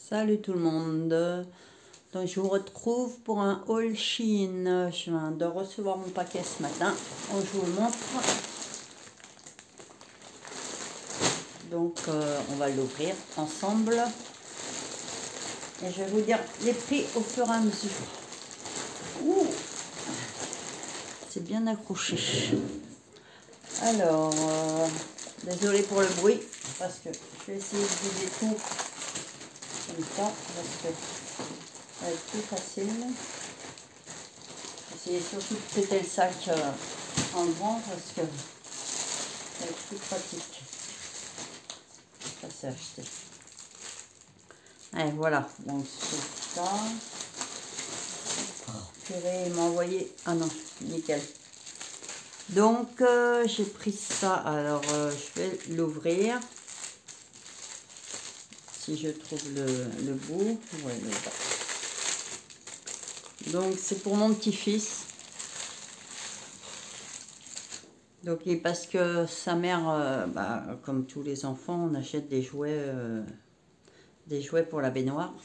Salut tout le monde. Donc je vous retrouve pour un haul Shein. Je viens de recevoir mon paquet ce matin. Donc, je vous le montre. Donc on va l'ouvrir ensemble. Et je vais vous dire les prix au fur et à mesure. Ouh, c'est bien accroché. Alors, désolé pour le bruit, parce que je vais essayer de vider tout comme ça, parce que ça va être plus facile. Essayez surtout de péter le sac en grand, parce que ça va être plus pratique. Ça c'est acheté. Allez, voilà, donc c'est ça. Purée, il m'a envoyé. Ah non, nickel. Donc j'ai pris ça. Alors je vais l'ouvrir. Si je trouve le bout. Ouais, le bas. Donc c'est pour mon petit-fils. Donc parce que sa mère, comme tous les enfants, on achète des jouets pour la baignoire,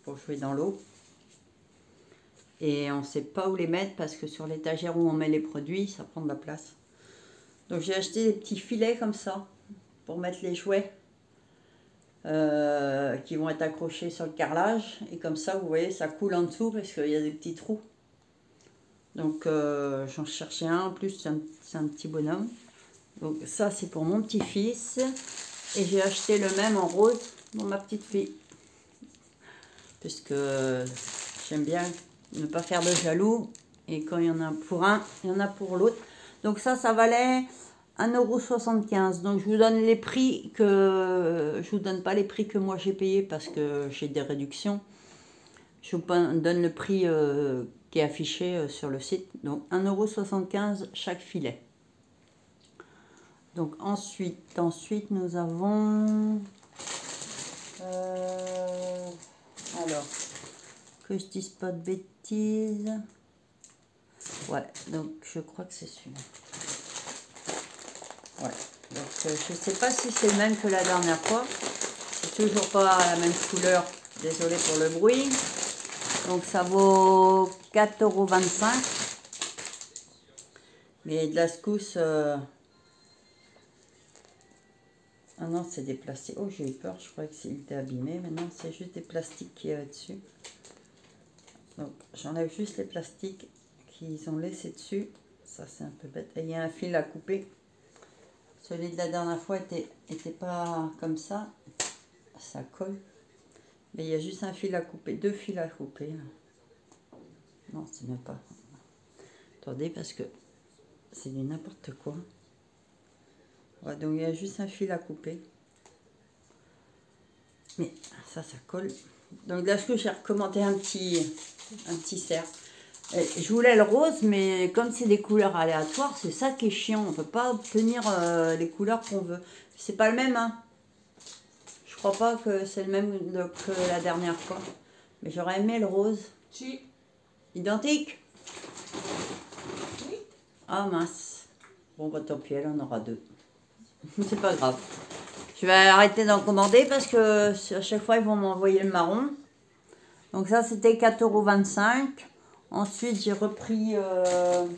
pour jouer dans l'eau. Et on ne sait pas où les mettre parce que sur l'étagère où on met les produits, ça prend de la place. Donc j'ai acheté des petits filets comme ça pour mettre les jouets qui vont être accrochés sur le carrelage. Et comme ça, vous voyez, ça coule en dessous parce qu'il y a des petits trous. Donc j'en cherchais un. En plus, c'est un petit bonhomme. Donc ça, c'est pour mon petit-fils. Et j'ai acheté le même en rose pour ma petite fille. Puisque j'aime bien ne pas faire de jaloux. Et quand il y en a pour un, il y en a pour l'autre. Donc ça valait 1,75 €. Donc je vous donne les prix que... Je vous donne pas les prix que moi j'ai payé parce que j'ai des réductions. Je vous donne le prix qui est affiché sur le site. Donc 1,75 € chaque filet. Donc ensuite nous avons... alors, que je dise pas de bêtises. Ouais, donc je crois que c'est celui-là. Ouais, donc je sais pas si c'est le même que la dernière fois. C'est toujours pas la même couleur. Désolé pour le bruit. Donc ça vaut 4,25 €. Mais de la secousse... Ah non, c'est des plastiques. Oh, j'ai eu peur, je croyais que c'était abîmé. Mais non, c'est juste des plastiques qui est dessus. Donc j'enlève juste les plastiques qu'ils ont laissé dessus. Ça c'est un peu bête. Et il y a un fil à couper. Celui de la dernière fois était pas comme ça. Ça colle. Mais il y a juste un fil à couper. Deux fils à couper. Non, c'est même pas. Attendez, parce que c'est du n'importe quoi. Ouais, donc il y a juste un fil à couper. Mais ça colle. Donc là, ce que j'ai recommandé un petit cercle. Je voulais le rose, mais comme c'est des couleurs aléatoires, c'est ça qui est chiant. On ne peut pas obtenir les couleurs qu'on veut. C'est pas le même, hein. Je crois pas que c'est le même que la dernière fois. Mais j'aurais aimé le rose. Si. Identique? Oui. Ah mince. Bon, bah tant pis, elle en aura deux. C'est pas grave. Je vais arrêter d'en commander parce que à chaque fois, ils vont m'envoyer le marron. Donc ça, c'était 4,25 €. Ensuite, j'ai repris... Non,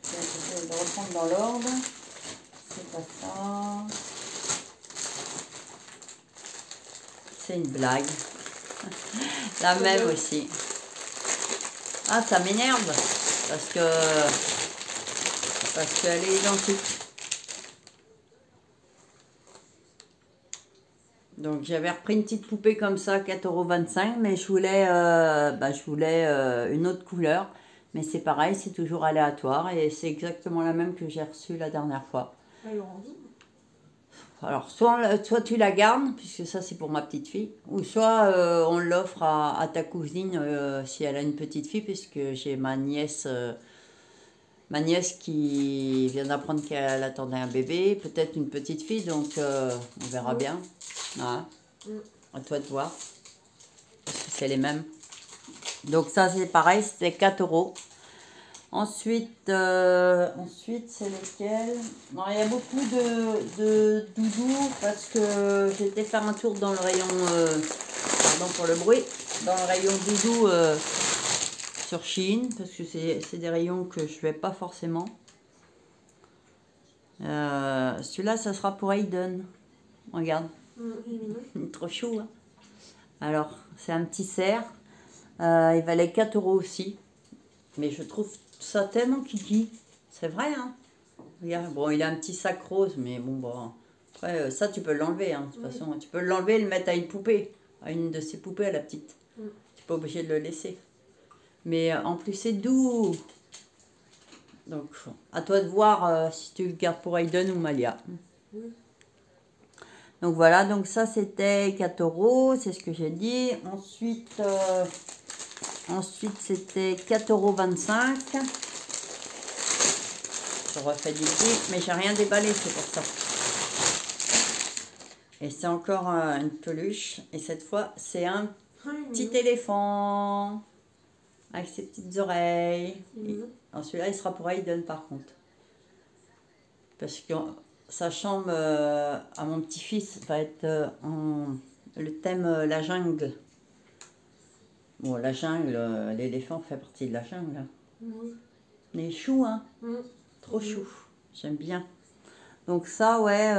je vais essayer de reprendre dans l'ordre. C'est pas ça. C'est une blague. La même aussi. Ah, ça m'énerve. Parce qu'elle est identique. Donc j'avais repris une petite poupée comme ça, 4,25 €, mais je voulais une autre couleur. Mais c'est pareil, c'est toujours aléatoire et c'est exactement la même que j'ai reçue la dernière fois. Alors soit tu la gardes, puisque ça c'est pour ma petite fille, ou soit on l'offre à ta cousine si elle a une petite fille, puisque j'ai ma nièce qui vient d'apprendre qu'elle attendait un bébé, peut-être une petite fille, donc on verra bien. Voilà. À toi de voir. Parce que c'est les mêmes. Donc ça c'est pareil, c'était 4 €. Ensuite, c'est lesquels? Non, il y a beaucoup de doudous parce que j'ai été faire un tour dans le rayon, pardon pour le bruit, dans le rayon doudou sur Shein parce que c'est des rayons que je vais pas forcément. Celui-là, ça sera pour Aiden. Regarde, trop chou. Hein, alors, c'est un petit cerf. Il valait 4 € aussi. Mais je trouve ça tellement kiki. C'est vrai, hein. Regarde, bon, il a un petit sac rose, mais bon. Après, ça, tu peux l'enlever, hein, de toute façon. Tu peux l'enlever et le mettre à une poupée. À une de ses poupées, à la petite. Tu n'es pas obligé de le laisser. Mais en plus, c'est doux. Donc, à toi de voir si tu le gardes pour Aiden ou Malia. Donc voilà, donc ça c'était 4 €, c'est ce que j'ai dit. Ensuite c'était 4,25 €. Je refais du prix, mais j'ai rien déballé, c'est pour ça. Et c'est encore une peluche. Et cette fois, c'est un petit éléphant avec ses petites oreilles. Celui-là, il sera pour Aiden par contre. Parce que sa chambre à mon petit-fils va être le thème la jungle. Bon, la jungle, l'éléphant fait partie de la jungle. Il est chou, hein. Trop chou. J'aime bien. Donc ça, ouais,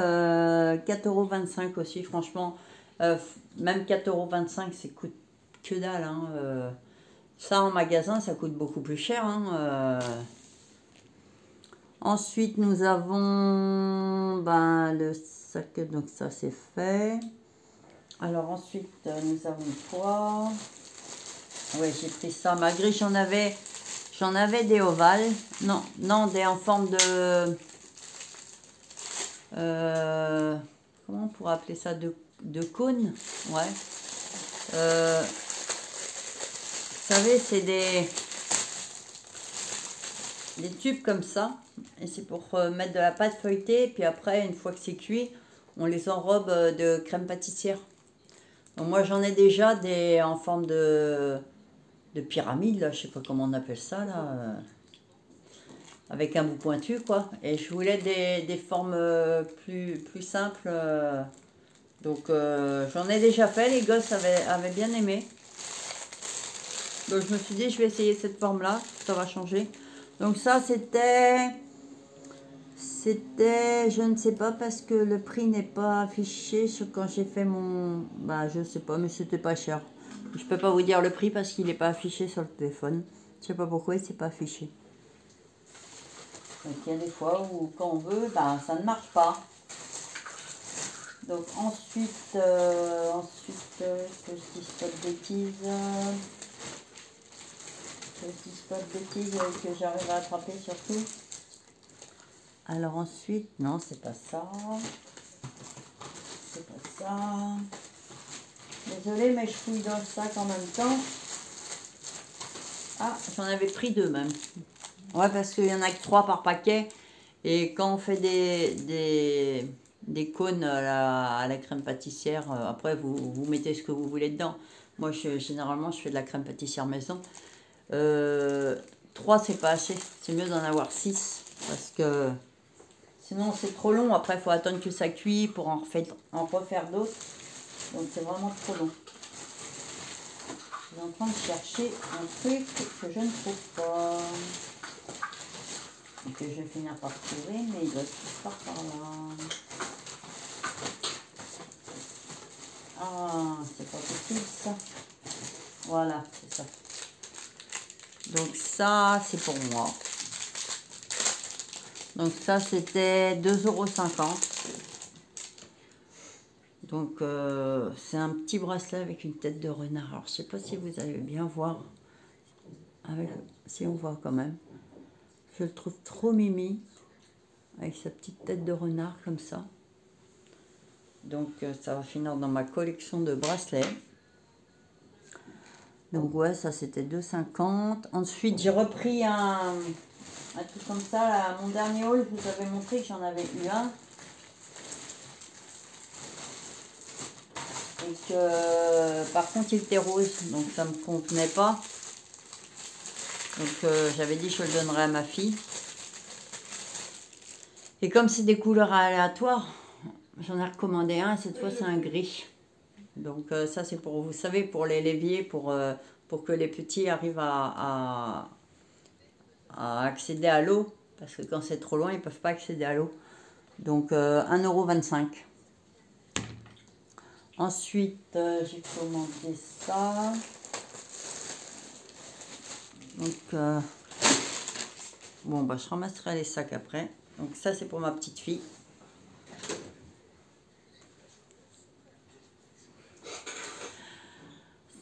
4,25 € aussi, franchement. Même 4,25 €, c'est coûte que dalle. Hein, ça, en magasin, ça coûte beaucoup plus cher. Hein, Ensuite, nous avons le sac, donc ça c'est fait. Alors ensuite, nous avons quoi? Oui, j'ai pris ça. Malgré j'en avais des ovales. Non, des en forme de... comment on pourrait appeler ça? De cône. Ouais. Vous savez, c'est des tubes comme ça. Et c'est pour mettre de la pâte feuilletée. Puis après, une fois que c'est cuit, on les enrobe de crème pâtissière. Donc moi, j'en ai déjà des en forme de pyramide, là. Je sais pas comment on appelle ça, là. Avec un bout pointu, quoi. Et je voulais des formes plus simples. Donc, j'en ai déjà fait. Les gosses avaient bien aimé. Donc, je me suis dit, je vais essayer cette forme-là. Ça va changer. Donc, ça, c'était, je ne sais pas, parce que le prix n'est pas affiché quand j'ai fait mon... je sais pas, mais c'était pas cher. Je peux pas vous dire le prix parce qu'il n'est pas affiché sur le téléphone. Je sais pas pourquoi il s'est pas affiché. Donc il y a des fois où quand on veut, ça ne marche pas. Donc ensuite, que je dise pas de bêtises. Que je dise pas de bêtises que j'arrive à attraper surtout. Alors ensuite, non, c'est pas ça. C'est pas ça. Désolée, mais je fouille dans le sac en même temps. Ah, j'en avais pris 2 même. Ouais, parce qu'il y en a que 3 par paquet. Et quand on fait des cônes à la crème pâtissière, après vous mettez ce que vous voulez dedans. Moi, généralement, je fais de la crème pâtissière maison. 3, c'est pas assez. C'est mieux d'en avoir 6. Parce que sinon, c'est trop long. Après, il faut attendre que ça cuit pour en refaire d'autres. Donc, c'est vraiment trop long. Je suis en train de chercher un truc que je ne trouve pas. Et que je vais finir par trouver, mais il doit être par là. Ah, c'est pas possible ça. Voilà, c'est ça. Donc ça, c'est pour moi. Donc ça, c'était 2,50 €. Donc c'est un petit bracelet avec une tête de renard. Alors je sais pas si vous allez bien voir. Si on voit quand même. Je le trouve trop mimi. Avec sa petite tête de renard comme ça. Donc ça va finir dans ma collection de bracelets. Donc ouais, ça c'était 2,50 €. Ensuite j'ai repris un truc comme ça. Là, mon dernier haul, je vous avais montré que j'en avais eu un. Et que par contre il était rose. Donc ça me convenait pas. Donc j'avais dit que je le donnerais à ma fille. Et comme c'est des couleurs aléatoires, j'en ai recommandé un et cette fois c'est un gris. Donc ça c'est pour, vous savez, pour les l'évier, pour que les petits arrivent à accéder à l'eau. Parce que quand c'est trop loin, ils ne peuvent pas accéder à l'eau. Donc 1,25 €. Ensuite, j'ai commandé ça. Donc, bon, bah, je ramasserai les sacs après. Donc ça, c'est pour ma petite fille.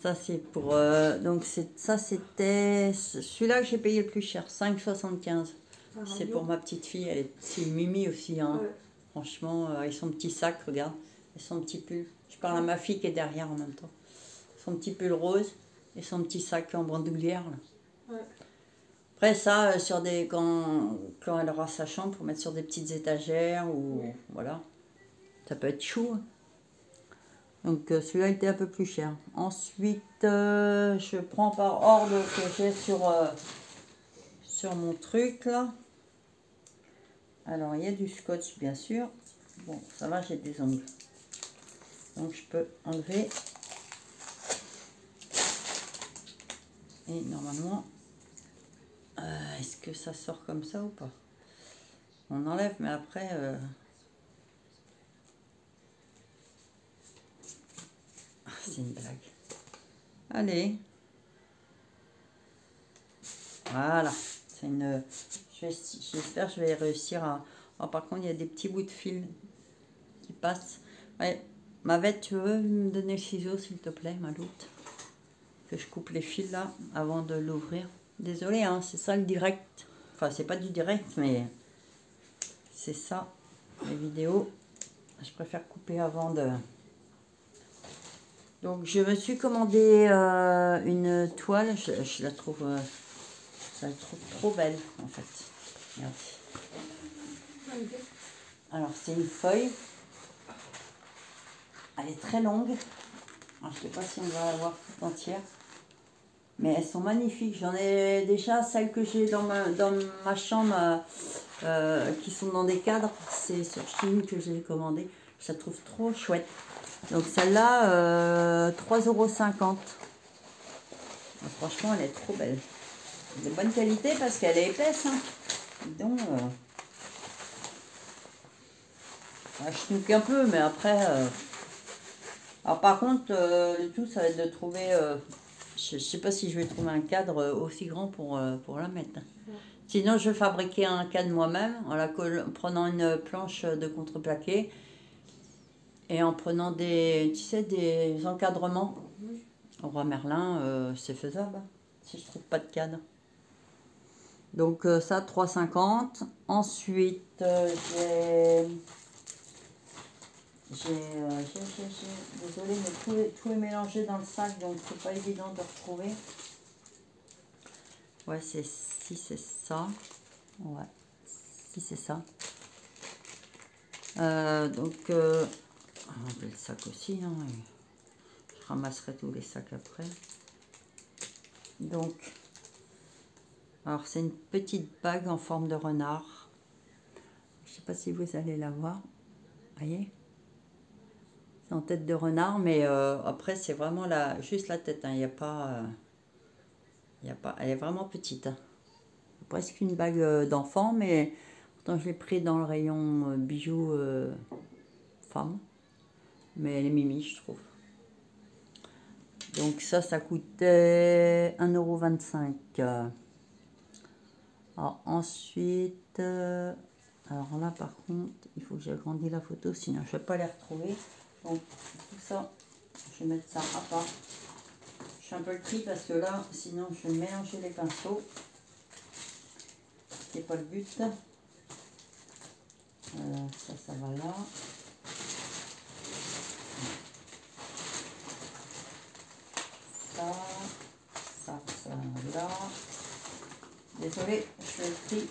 Ça, c'est pour... donc, ça, c'était... Celui-là que j'ai payé le plus cher, 5,75 €. C'est pour ma petite fille. C'est une Mimi aussi. Hein. Ouais. Franchement, avec son petit sac, regarde. Et son petit pull. Je parle à ma fille qui est derrière en même temps. Son petit pull rose et son petit sac en bandoulière. Là. Ouais. Après, ça, sur des, quand elle aura sa chambre, pour mettre sur des petites étagères ou... Ouais. Voilà. Ça peut être chou. Hein. Donc celui-là était un peu plus cher. Ensuite, je prends par ordre que j'ai sur mon truc là. Alors il y a du scotch bien sûr. Bon, ça va, j'ai des ongles. Donc je peux enlever. Et normalement, est-ce que ça sort comme ça ou pas? On enlève, mais après... c'est une blague. Allez. Voilà. C'est une... J'espère que je vais réussir à... Oh, par contre, il y a des petits bouts de fil qui passent. Ouais. Mavette, tu veux me donner le ciseau, s'il te plaît, ma loutte? Que je coupe les fils, là, avant de l'ouvrir. Désolée, hein, c'est ça le direct. Enfin, c'est pas du direct, mais... c'est ça, les vidéos. Je préfère couper avant de... Donc je me suis commandé une toile, je la trouve trop belle en fait. Regardez. Alors c'est une feuille, elle est très longue. Alors, je ne sais pas si on va la voir toute entière, mais elles sont magnifiques. J'en ai déjà celles que j'ai dans ma chambre qui sont dans des cadres. C'est sur Chine que j'ai commandé. Je la trouve trop chouette. Donc celle-là, 3,50 €. Franchement, elle est trop belle. De bonne qualité parce qu'elle est épaisse. Hein. Donc, je snook un peu, mais après... Alors par contre, le tout, ça va être de trouver... je ne sais pas si je vais trouver un cadre aussi grand pour la mettre. Sinon, je vais fabriquer un cadre moi-même en prenant une planche de contreplaqué. Et en prenant des encadrements. Au Roi Merlin, c'est faisable, si je trouve pas de cadre. Donc ça, 3,50 €. Ensuite, désolée, mais tout est mélangé dans le sac, donc c'est pas évident de retrouver. Ouais, si c'est ça. Ouais, si c'est ça. Donc... on va le sac aussi, hein. Je ramasserai tous les sacs après. Donc, alors c'est une petite bague en forme de renard. Je ne sais pas si vous allez la voir. Voyez, c'est en tête de renard, mais après c'est vraiment juste la tête. Hein. Il n'y a pas, elle est vraiment petite. Hein. Presque une bague d'enfant, mais pourtant je l'ai pris dans le rayon bijoux femme. Mais elle est mimi, je trouve. Donc ça coûtait 1,25 €. Alors ensuite, alors là par contre, il faut que j'agrandisse la photo, sinon je ne vais pas les retrouver. Donc tout ça, je vais mettre ça à part. Je suis un peu le tri parce que là, sinon je vais mélanger les pinceaux. C'est pas le but. Ça va là. Ça là. Désolée, je fais le tri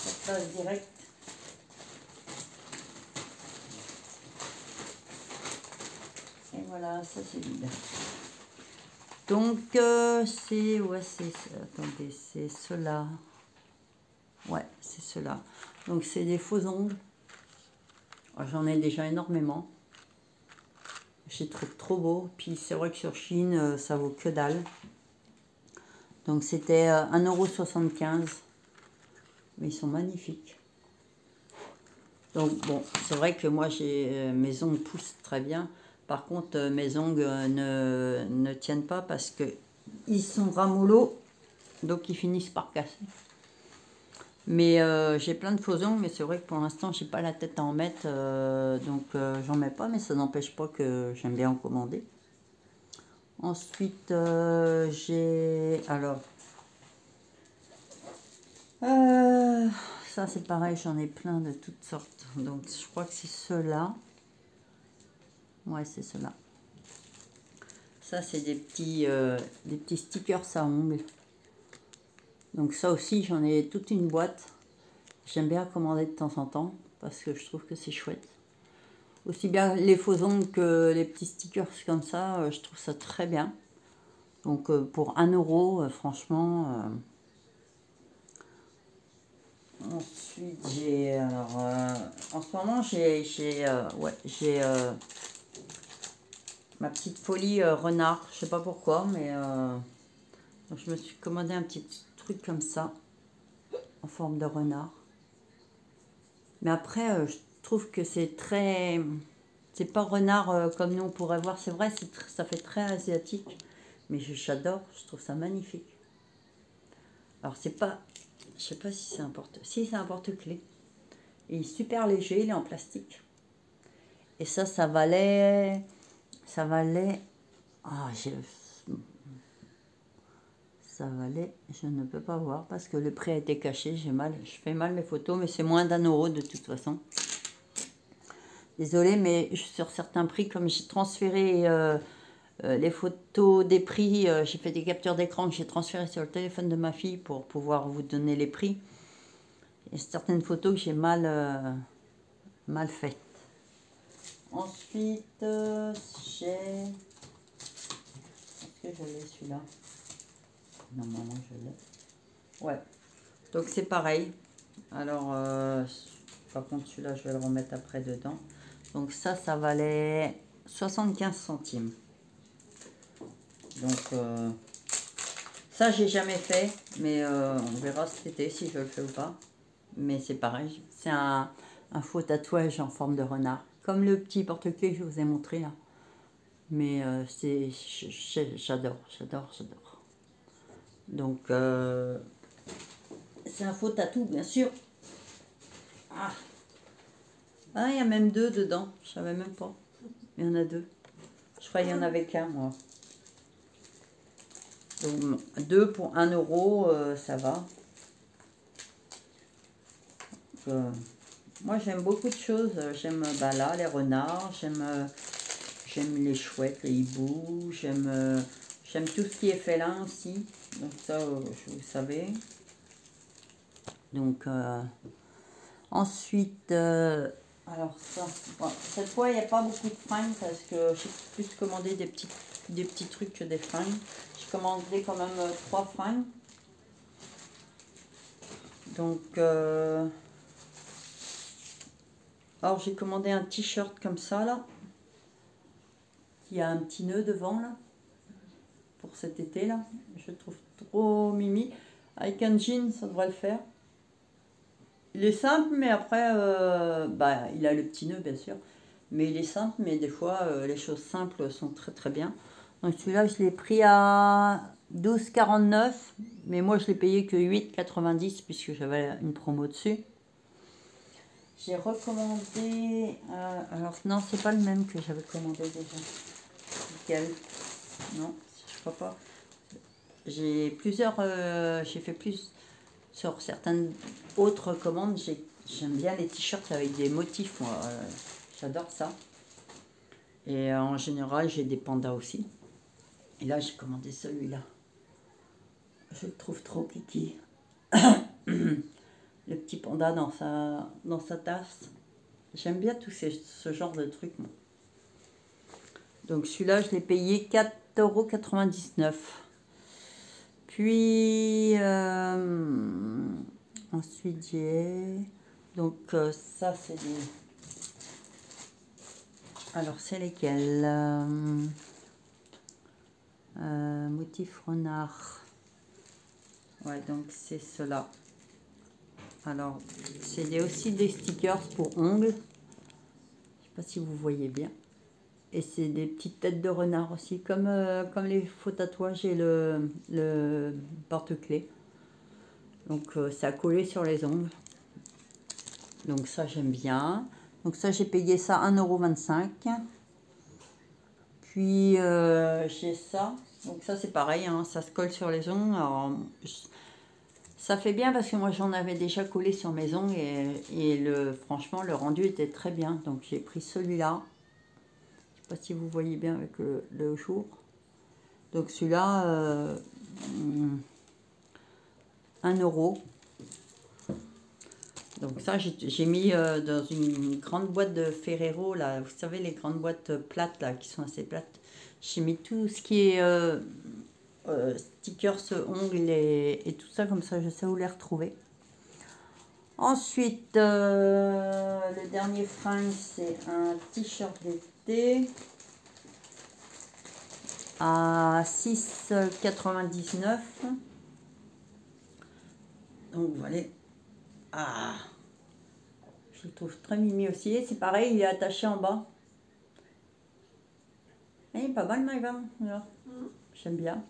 sur place direct. Et voilà, ça c'est vide. Donc, c'est... Ouais, c'est... Attendez, c'est cela. Ouais, c'est cela. Donc, c'est des faux ongles. J'en ai déjà énormément. Je les trouve trop beaux. Puis, c'est vrai que sur Chine, ça vaut que dalle. Donc, c'était 1,75 €. Mais ils sont magnifiques. Donc, bon, c'est vrai que moi, mes ongles poussent très bien. Par contre, mes ongles ne tiennent pas parce que ils sont ramollos. Donc, ils finissent par casser. Mais j'ai plein de faux ongles, mais c'est vrai que pour l'instant, j'ai pas la tête à en mettre. Donc, j'en mets pas, mais ça n'empêche pas que j'aime bien en commander. Ensuite, j'ai... Alors... ça, c'est pareil, j'en ai plein de toutes sortes. Donc, je crois que c'est ceux-là. Ouais, c'est ceux-là. Ça, c'est des petits stickers à ongles. Donc, ça aussi, j'en ai toute une boîte. J'aime bien commander de temps en temps parce que je trouve que c'est chouette. Aussi bien les faux ongles que les petits stickers comme ça, je trouve ça très bien. Donc, pour 1 €, franchement... Ensuite, j'ai... Alors, en ce moment, j'ai ma petite folie renard. Je sais pas pourquoi, mais donc je me suis commandé un petit truc comme ça, en forme de renard. Mais après, je trouve que c'est très... C'est pas renard comme nous on pourrait voir. C'est vrai, ça fait très asiatique. Mais j'adore, je trouve ça magnifique. Alors, c'est pas... Je sais pas si c'est un porte... Si, c'est un porte-clés. Il est super léger, il est en plastique. Et ça valait... Ça valait... Ah, ça valait... Je ne peux pas voir parce que le prix a été caché. Je fais mal mes photos, mais c'est moins d'1 € de toute façon. Désolée, mais sur certains prix, comme j'ai transféré les photos des prix, j'ai fait des captures d'écran que j'ai transférées sur le téléphone de ma fille pour pouvoir vous donner les prix. Il y a certaines photos que j'ai mal faites. Ensuite, j'ai... Est-ce que je l'ai celui-là? Normalement, je l'ai. Ouais. Donc, c'est pareil. Alors, par contre, celui-là, je vais le remettre après dedans. Donc, ça valait 75 centimes. Donc, ça, j'ai jamais fait. Mais on verra cet été si je le fais ou pas. Mais c'est pareil. C'est un faux tatouage en forme de renard. Comme le petit porte-clés que je vous ai montré là. Mais j'adore. Donc, c'est un faux tatou, bien sûr. Ah, il y a même 2 dedans. Je savais même pas. Il y en a 2. Je croyais qu'il y en avait qu'un, moi. Donc, 2 pour 1 €, ça va. Donc, moi, j'aime beaucoup de choses. J'aime là, les renards. J'aime les chouettes, les hiboux. J'aime tout ce qui est félin aussi. Donc ça, vous savez. Donc, ensuite, alors ça, bon, cette fois, il n'y a pas beaucoup de fringues parce que j'ai plus commandé des petits trucs que des fringues. J'ai commandé quand même 3 fringues. Donc, alors j'ai commandé un t-shirt comme ça, là, qui a un petit nœud devant, là, pour cet été, là. Je le trouve trop mimi. Avec un jean, ça devrait le faire. Il est simple, mais après, il a le petit nœud, bien sûr. Mais il est simple, mais des fois, les choses simples sont très très bien. Donc celui-là, je l'ai pris à 12,49 €. Mais moi, je l'ai payé que 8,90 € puisque j'avais une promo dessus. J'ai recommandé... alors non, c'est pas le même que j'avais commandé déjà. Lequel? Non, je crois pas. J'ai plusieurs... j'ai fait plus... Sur certaines autres commandes, j'aime bien les t-shirts avec des motifs, moi. J'adore ça. Et en général, j'ai des pandas aussi. Et là, j'ai commandé celui-là. Je le trouve trop kiki. Le petit panda dans sa tasse. J'aime bien tout ce genre de trucs, moi. Donc celui-là, je l'ai payé 4,99 €. Puis, ensuite, j'ai... Donc, ça, c'est des... Alors, c'est lesquels motif renard. Ouais, donc c'est cela. Alors, c'est aussi des stickers pour ongles. Je sais pas si vous voyez bien. Et c'est des petites têtes de renard aussi, comme les faux tatouages et le porte-clés. Donc, ça a collé sur les ongles. Donc, ça, j'aime bien. Donc, ça, j'ai payé ça 1,25 €. Puis, j'ai ça. Donc, ça, c'est pareil, hein, ça se colle sur les ongles. Alors, ça fait bien parce que moi, j'en avais déjà collé sur mes ongles et franchement, le rendu était très bien. Donc, j'ai pris celui-là. Je ne sais pas si vous voyez bien avec le jour. Donc, celui-là, 1 €. Donc ça, j'ai mis dans une grande boîte de Ferrero, là, vous savez, les grandes boîtes plates, là, qui sont assez plates. J'ai mis tout ce qui est stickers, ongles et tout ça, comme ça, je sais où les retrouver. Ensuite, le dernier fringue, c'est un t-shirt d'été à 6,99 €. Donc voilà. Ah, je le trouve très mimi aussi. C'est pareil, il est attaché en bas. Il est pas mal, Maïva. J'aime bien.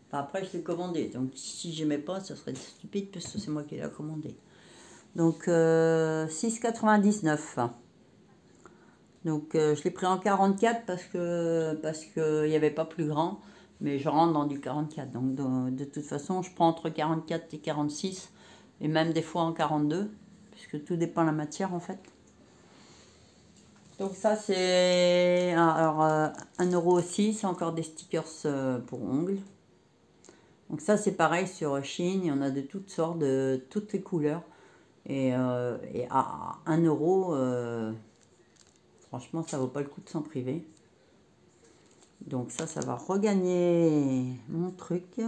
Enfin, après, je l'ai commandé. Donc, si j'aimais pas, ça serait stupide parce que c'est moi qui l'ai commandé. Donc, 6,99 €. Donc, je l'ai pris en 44 parce que il n'y avait pas plus grand. Mais je rentre dans du 44. Donc, de toute façon, je prends entre 44 et 46. Et même des fois en 42. Puisque tout dépend de la matière, en fait. Donc, ça, c'est... Alors, 1 € aussi. C'est encore des stickers pour ongles. Donc, ça, c'est pareil sur Shein. Il y en a de toutes sortes, de toutes les couleurs. Et à 1 €... franchement, ça vaut pas le coup de s'en priver. Donc ça va regagner mon truc.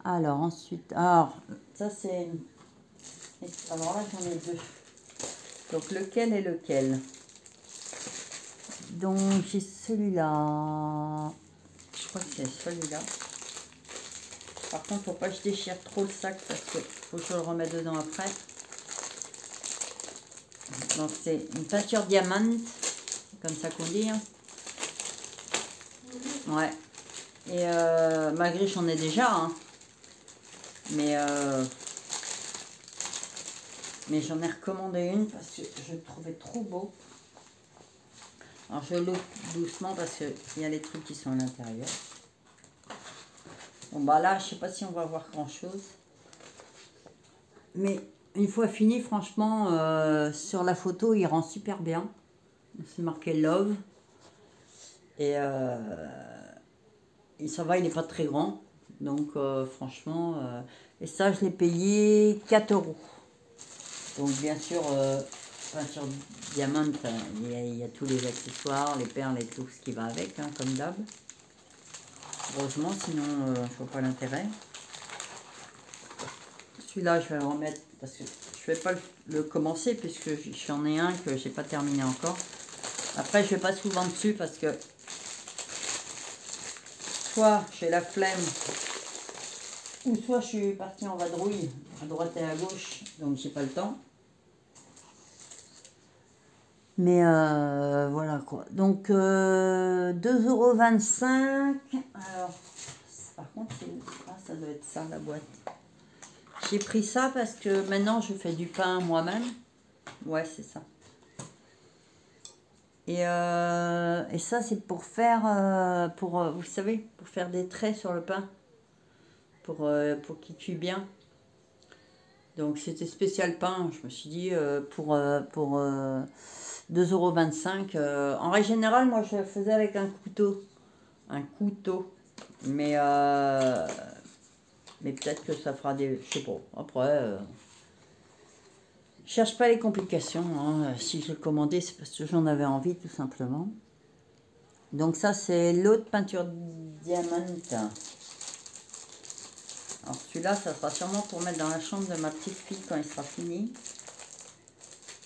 Alors ensuite, ça c'est... Alors là, j'en ai deux. Donc lequel est lequel? Donc j'ai celui-là. Je crois que c'est celui-là. Par contre, faut pas que je déchire trop le sac parce que faut que je le remette dedans après. Donc c'est une peinture diamante, comme ça qu'on dit. Hein. Ouais. Et malgré que j'en ai déjà, hein. Mais j'en ai recommandé une parce que je le trouvais trop beau. Alors je l'ouvre doucement parce qu'il y a les trucs qui sont à l'intérieur. Bon bah là, je sais pas si on va voir grand chose. Mais une fois fini, franchement, sur la photo, il rend super bien. C'est marqué Love. Et ça va, il n'est pas très grand. Donc franchement, et ça je l'ai payé 4 €. Donc bien sûr, peinture diamant, il y a tous les accessoires, les perles et tout ce qui va avec, hein, comme d'hab. Heureusement, sinon je vois pas l'intérêt. Celui-là, je vais le remettre parce que je vais pas le commencer puisque j'en ai un que j'ai pas terminé encore. Après, je vais pas souvent dessus parce que soit j'ai la flemme ou soit je suis partie en vadrouille à droite et à gauche, donc j'ai pas le temps. Mais voilà quoi. Donc 2,25 €. Alors, par contre, ça doit être ça la boîte. J'ai pris ça parce que maintenant je fais du pain moi-même. Ouais, c'est ça. Et ça, c'est pour faire, vous savez, pour faire des traits sur le pain. Pour qu'il cuit bien. Donc, c'était spécial pain. Je me suis dit, pour 2,25 €. En règle générale, moi, je le faisais avec un couteau. Un couteau. Mais peut-être que ça fera des... Je sais pas. Après... je cherche pas les complications. Hein. Si je l'ai commandé, c'est parce que j'en avais envie, tout simplement. Donc ça, c'est l'autre peinture diamant. Alors celui-là, ça sera sûrement pour mettre dans la chambre de ma petite fille quand il sera fini.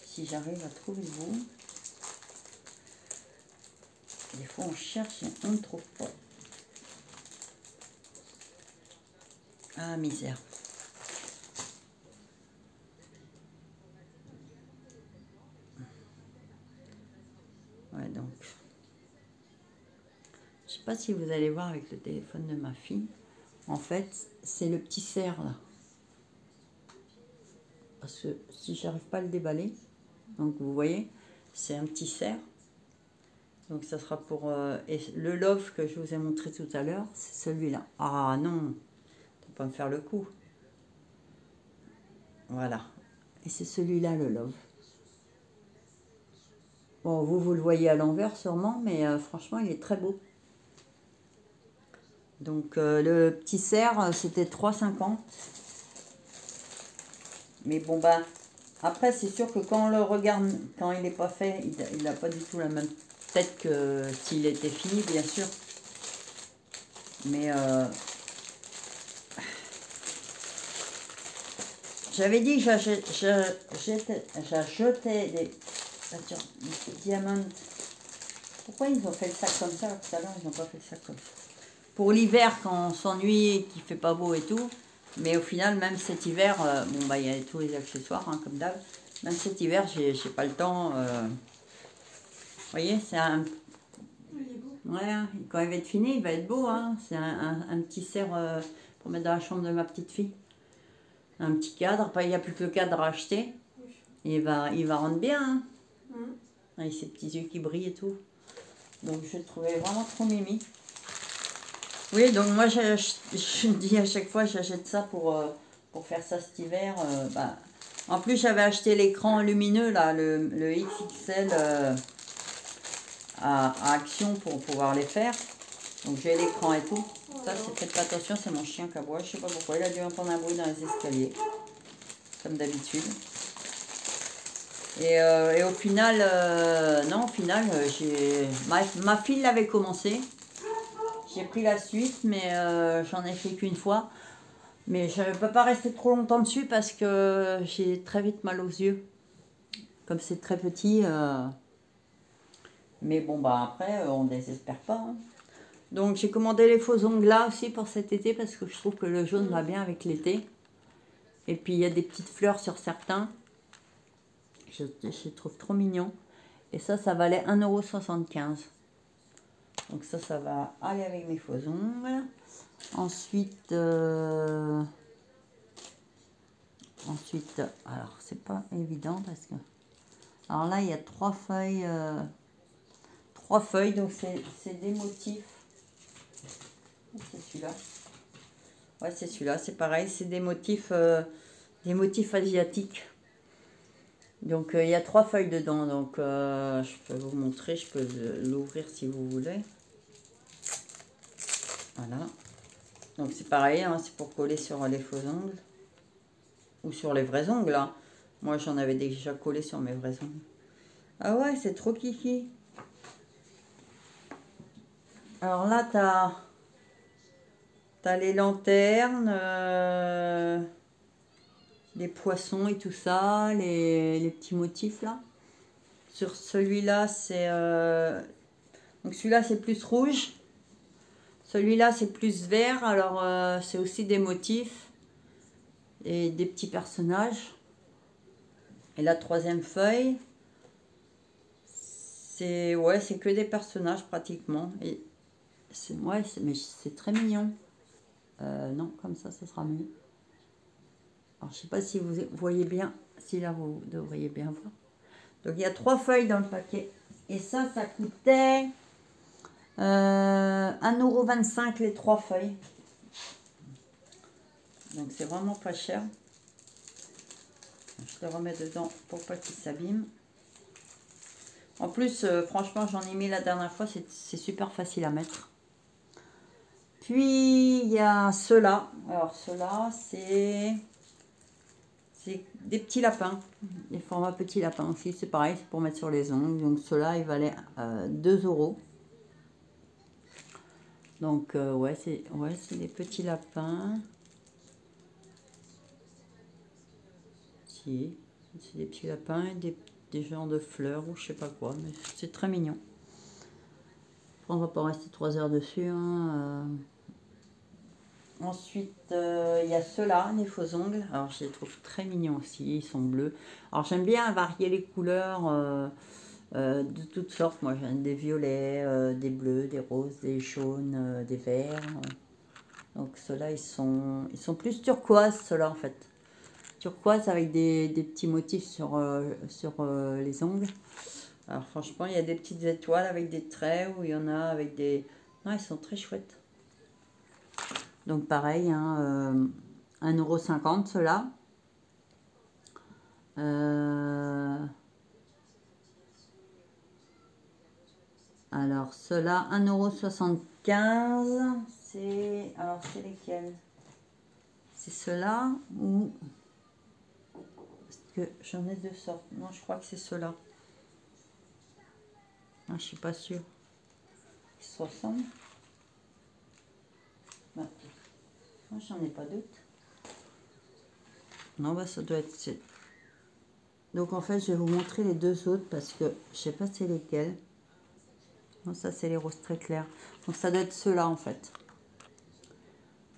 Si j'arrive à trouver le bout. Des fois, on cherche et on ne trouve pas. Ah, misère. Ouais, donc. Je sais pas si vous allez voir avec le téléphone de ma fille. En fait, c'est le petit cerf là. Parce que si j'arrive pas à le déballer, donc vous voyez, c'est un petit cerf. Donc ça sera pour... et le love que je vous ai montré tout à l'heure, c'est celui-là. Ah non, tu pas me faire le coup. Voilà. Et c'est celui-là le love. Bon, vous le voyez à l'envers sûrement, mais franchement, il est très beau. Donc le petit cerf, c'était 3,50. Mais bon, bah, après, c'est sûr que quand on le regarde, quand il n'est pas fait, il n'a pas du tout la même tête que s'il était fini, bien sûr. Mais j'avais dit que j'achetais des diamants. Pourquoi ils ont fait le sac comme ça? Tout à l'heure, ils n'ont pas fait le sac comme ça. Pour l'hiver, quand on s'ennuie et qu'il ne fait pas beau et tout. Mais au final, même cet hiver, bon, bah, il y a tous les accessoires, hein, comme d'hab. Même cet hiver, j'ai pas le temps. Vous voyez, c'est un... Ouais, quand il va être fini, il va être beau. Hein. C'est un petit cerf pour mettre dans la chambre de ma petite fille. Un petit cadre. Après, il n'y a plus que le cadre à acheter. Et il va rendre bien. Hein. Avec ses petits yeux qui brillent et tout. Donc, je le trouvais vraiment trop mimi. Oui, donc moi, je dis à chaque fois, j'achète ça pour faire ça cet hiver. Bah. En plus, j'avais acheté l'écran lumineux, là, le XXL à Action pour pouvoir les faire. Donc, j'ai l'écran et tout. Ça, faites pas attention, c'est mon chien qui aboie. Je sais pas pourquoi, il a dû entendre un bruit dans les escaliers. Comme d'habitude. Et au final, non, au final, ma fille l'avait commencé. J'ai pris la suite, mais j'en ai fait qu'une fois. Mais je ne peux pas rester trop longtemps dessus parce que j'ai très vite mal aux yeux. Comme c'est très petit. Mais bon, bah après, on ne désespère pas. Hein. Donc j'ai commandé les faux ongles là aussi pour cet été parce que je trouve que le jaune va bien avec l'été. Et puis il y a des petites fleurs sur certains. Je trouve trop mignon. Et ça valait 1,75 €. Donc ça va aller avec mes faux ongles. Ensuite, alors c'est pas évident parce que... Alors là, il y a 3 feuilles. 3 feuilles, donc c'est des motifs. C'est celui-là. Ouais, c'est celui-là, c'est pareil, c'est des motifs asiatiques. Donc il y a 3 feuilles dedans, donc je peux vous montrer, je peux l'ouvrir si vous voulez. Voilà. Donc c'est pareil, hein, c'est pour coller sur les faux ongles. Ou sur les vrais ongles. Hein. Moi j'en avais déjà collé sur mes vrais ongles. Ah ouais, c'est trop kiki. Alors là, t'as les lanternes, les poissons et tout ça, les petits motifs là. Sur celui-là, c'est... donc celui-là, c'est plus rouge. Celui-là, c'est plus vert. Alors, c'est aussi des motifs et des petits personnages. Et la 3e feuille, c'est que des personnages pratiquement. Et mais c'est très mignon. Non, comme ça sera mieux. Alors, je sais pas si vous voyez bien. Si là, vous devriez bien voir. Donc, il y a 3 feuilles dans le paquet. Et ça coûtait 1,25 € les 3 feuilles. Donc, c'est vraiment pas cher. Je le remets dedans pour pas qu'il s'abîme. En plus, franchement, j'en ai mis la dernière fois. C'est super facile à mettre. Puis, il y a ceux-là. Alors, ceux-là, c'est des petits lapins. Des formats petits lapins aussi. C'est pareil, c'est pour mettre sur les ongles. Donc, ceux-là, ils valaient 2 €. Donc, ouais, c'est des petits lapins. Si, c'est des petits lapins et des genres de fleurs ou je sais pas quoi, mais c'est très mignon. On va pas rester 3 heures dessus. Hein. Ensuite, il y a ceux-là, les faux ongles. Alors, je les trouve très mignons aussi, ils sont bleus. Alors, j'aime bien varier les couleurs de toutes sortes. Moi, j'aime des violets, des bleus, des roses, des jaunes, des verts. Donc, ceux-là, ils sont plus turquoise, ceux-là, en fait. Turquoise avec des petits motifs sur les ongles. Alors, franchement, il y a des petites étoiles avec des traits ou il y en a avec des... Non, ils sont très chouettes. Donc pareil, hein, 1,50 € ceux-là. Alors ceux-là, 1,75 €. Alors c'est lesquels? C'est ceux-là ou... Parce que j'en ai deux sortes. Non, je crois que c'est ceux-là. Ah, je suis pas sûre. Ils se ressemblent. Bah, moi, j'en ai pas d'autres. Non, bah ça doit être... Donc en fait, je vais vous montrer les deux autres parce que je sais pas c'est lesquels. Non, ça c'est les roses très clairs. Donc ça doit être ceux-là en fait.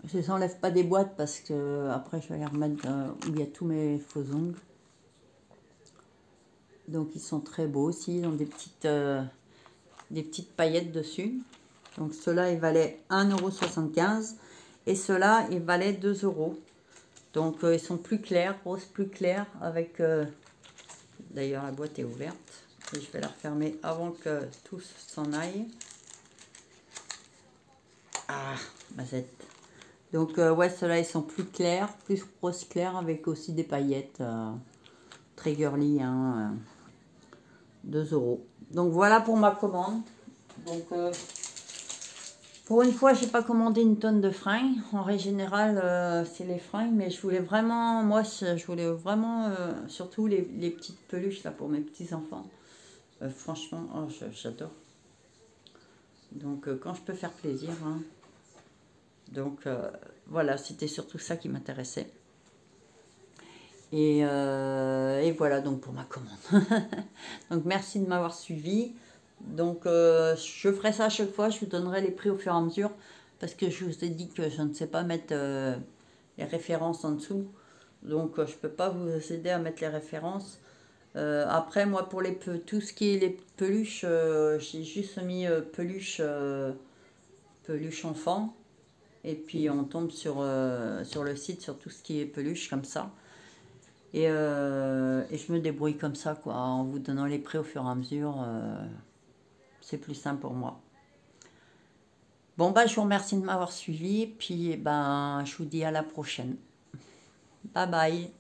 Je les enlève pas des boîtes parce que après je vais les remettre où il y a tous mes faux ongles. Donc ils sont très beaux aussi, ils ont des petites paillettes dessus. Donc ceux-là ils valaient 1,75 € et ceux-là ils valaient 2 €. Donc ils sont plus clairs, rose plus clair avec... D'ailleurs la boîte est ouverte. Et je vais la refermer avant que tout s'en aille. Ah, mazette. Donc, ouais, ceux-là, ils sont plus clairs, plus rose clair, avec aussi des paillettes. Très girly, hein, 2 €. Donc, voilà pour ma commande. Donc, pour une fois, j'ai pas commandé une tonne de fringues. En règle générale, c'est les fringues, mais je voulais vraiment, moi, je voulais vraiment, surtout les petites peluches, là, pour mes petits-enfants. Franchement, oh, j'adore. Donc, quand je peux faire plaisir, hein. Donc, voilà, c'était surtout ça qui m'intéressait. Et voilà, donc, pour ma commande. Donc, merci de m'avoir suivi. Donc, je ferai ça à chaque fois. Je vous donnerai les prix au fur et à mesure. Parce que je vous ai dit que je ne sais pas mettre les références en dessous. Donc, je ne peux pas vous aider à mettre les références. Après, moi, pour tout ce qui est les peluches, j'ai juste mis peluche enfant. Et puis on tombe sur le site, sur tout ce qui est peluche comme ça. Et je me débrouille comme ça, quoi, en vous donnant les prix au fur et à mesure. C'est plus simple pour moi. Bon, bah, je vous remercie de m'avoir suivi. Puis, ben, je vous dis à la prochaine. Bye bye.